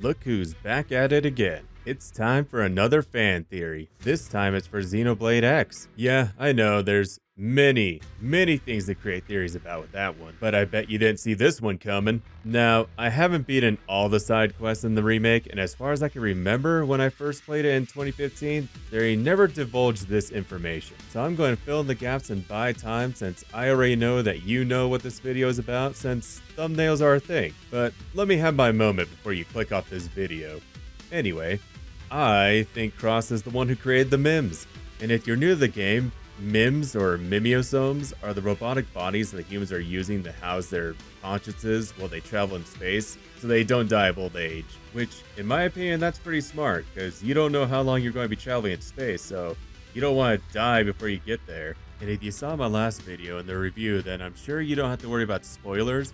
Look who's back at it again. It's time for another fan theory. This time it's for Xenoblade X. Yeah, I know there's many things to create theories about with that one, but I bet you didn't see this one coming. Now, I haven't beaten all the side quests in the remake, and as far as I can remember when I first played it in 2015, they never divulged this information. So I'm going to fill in the gaps and buy time since I already know that you know what this video is about since thumbnails are a thing. But let me have my moment before you click off this video. Anyway, I think Cross is the one who created the Mims. And if you're new to the game, Mims or Mimiosomes are the robotic bodies that humans are using to house their consciences while they travel in space so they don't die of old age. Which, in my opinion, that's pretty smart because you don't know how long you're going to be traveling in space, so you don't want to die before you get there. And if you saw my last video in the review, then I'm sure you don't have to worry about spoilers,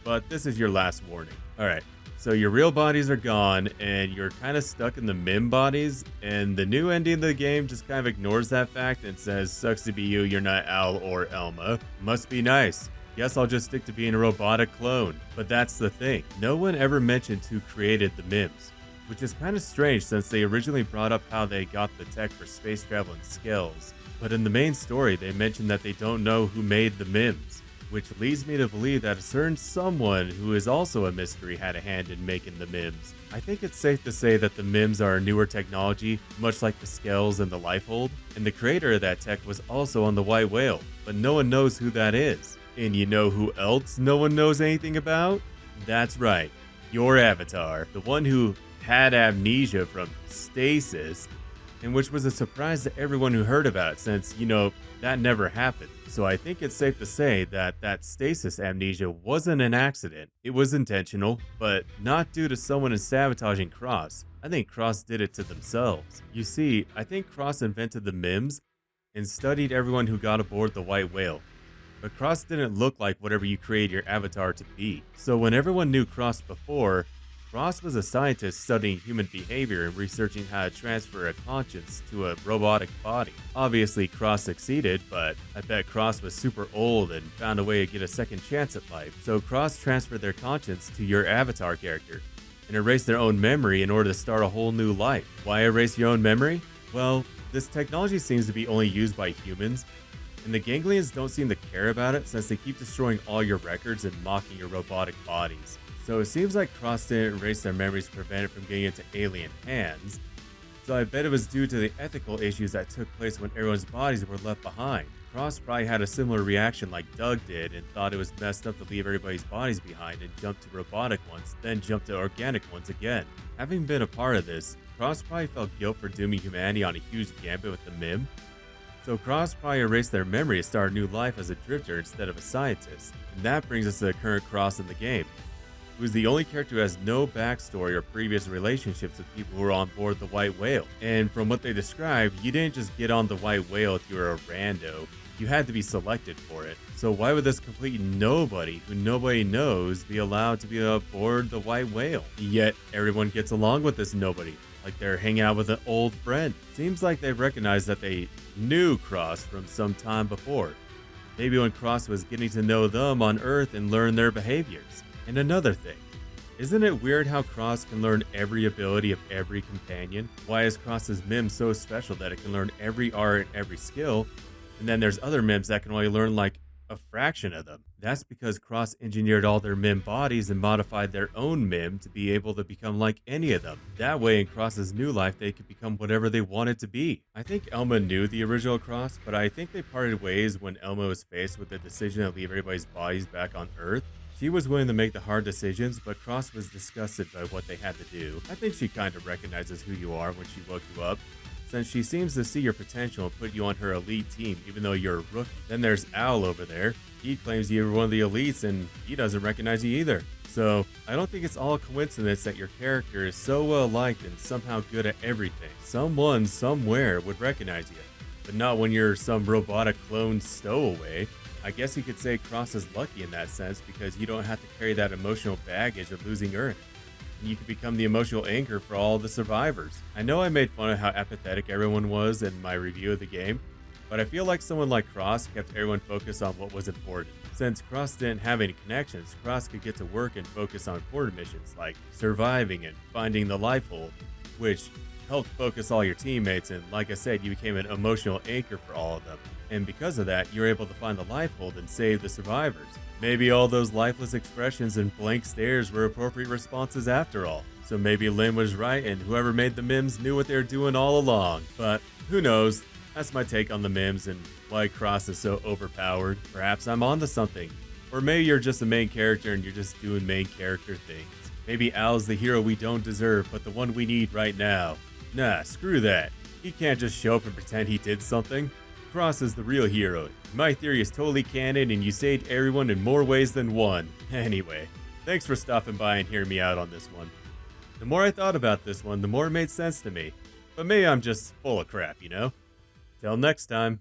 but this is your last warning. Alright. So your real bodies are gone, and you're kind of stuck in the Mim bodies, and the new ending of the game just kind of ignores that fact and says, sucks to be you, you're not Al or Elma. Must be nice. Guess I'll just stick to being a robotic clone. But that's the thing. No one ever mentioned who created the Mims, which is kind of strange since they originally brought up how they got the tech for space travel and skills. But in the main story, they mentioned that they don't know who made the Mims, which leads me to believe that a certain someone who is also a mystery had a hand in making the Mims. I think it's safe to say that the Mims are a newer technology, much like the Skells and the Lifehold, and the creator of that tech was also on the White Whale, but no one knows who that is. And you know who else no one knows anything about? That's right, your avatar, the one who had amnesia from stasis, and which was a surprise to everyone who heard about it since, that never happened. So I think it's safe to say that that stasis amnesia wasn't an accident. It was intentional, but not due to someone sabotaging Cross. I think Cross did it to themselves. You see, I think Cross invented the Mims and studied everyone who got aboard the White Whale. But Cross didn't look like whatever you create your avatar to be. So when everyone knew Cross before, Cross was a scientist studying human behavior and researching how to transfer a conscience to a robotic body. Obviously, Cross succeeded, but I bet Cross was super old and found a way to get a second chance at life. So Cross transferred their conscience to your avatar character and erased their own memory in order to start a whole new life. Why erase your own memory? Well, this technology seems to be only used by humans, and the Ganglions don't seem to care about it since they keep destroying all your records and mocking your robotic bodies. So it seems like Cross didn't erase their memories to prevent it from getting into alien hands. So I bet it was due to the ethical issues that took place when everyone's bodies were left behind. Cross probably had a similar reaction like Doug did and thought it was messed up to leave everybody's bodies behind and jump to robotic ones, then jump to organic ones again. Having been a part of this, Cross probably felt guilt for dooming humanity on a huge gambit with the Mim. So Cross probably erased their memory to start a new life as a drifter instead of a scientist. And that brings us to the current Cross in the game, who is the only character who has no backstory or previous relationships with people who are on board the White Whale. And from what they described, you didn't just get on the White Whale if you were a rando, you had to be selected for it. So why would this complete nobody who nobody knows be allowed to be aboard the White Whale? Yet everyone gets along with this nobody, like they're hanging out with an old friend. Seems like they recognize that they knew Cross from some time before. Maybe when Cross was getting to know them on Earth and learn their behaviors. And another thing, isn't it weird how Cross can learn every ability of every companion? Why is Cross's Mim so special that it can learn every art and every skill, and then there's other Mims that can only learn like a fraction of them? That's because Cross engineered all their Mim bodies and modified their own Mim to be able to become like any of them. That way in Cross's new life they could become whatever they wanted to be. I think Elma knew the original Cross, but I think they parted ways when Elma was faced with the decision to leave everybody's bodies back on Earth. She was willing to make the hard decisions, but Cross was disgusted by what they had to do. I think she kind of recognizes who you are when she woke you up, since she seems to see your potential and put you on her elite team even though you're a rookie. Then there's Al over there. He claims you're one of the elites and he doesn't recognize you either. So I don't think it's all a coincidence that your character is so well liked and somehow good at everything. Someone somewhere would recognize you, but not when you're some robotic clone stowaway. I guess you could say Cross is lucky in that sense because you don't have to carry that emotional baggage of losing Earth. And you can become the emotional anchor for all the survivors. I know I made fun of how apathetic everyone was in my review of the game, But I feel like someone like Cross kept everyone focused on what was important. Since Cross didn't have any connections, Cross could get to work and focus on important missions like surviving and finding the life hold, which helped focus all your teammates, and like I said, you became an emotional anchor for all of them. And because of that, you're able to find the life hold and save the survivors. Maybe all those lifeless expressions and blank stares were appropriate responses after all. So maybe Lynn was right and whoever made the Mims knew what they were doing all along. But who knows? That's my take on the Mims and why Cross is so overpowered. Perhaps I'm onto something. Or maybe you're just a main character and you're just doing main character things. Maybe Al's the hero we don't deserve, but the one we need right now. Nah, screw that. He can't just show up and pretend he did something. Cross is the real hero. My theory is totally canon and you saved everyone in more ways than one. Anyway, thanks for stopping by and hearing me out on this one. The more I thought about this one, the more it made sense to me. But maybe I'm just full of crap, you know? Till next time.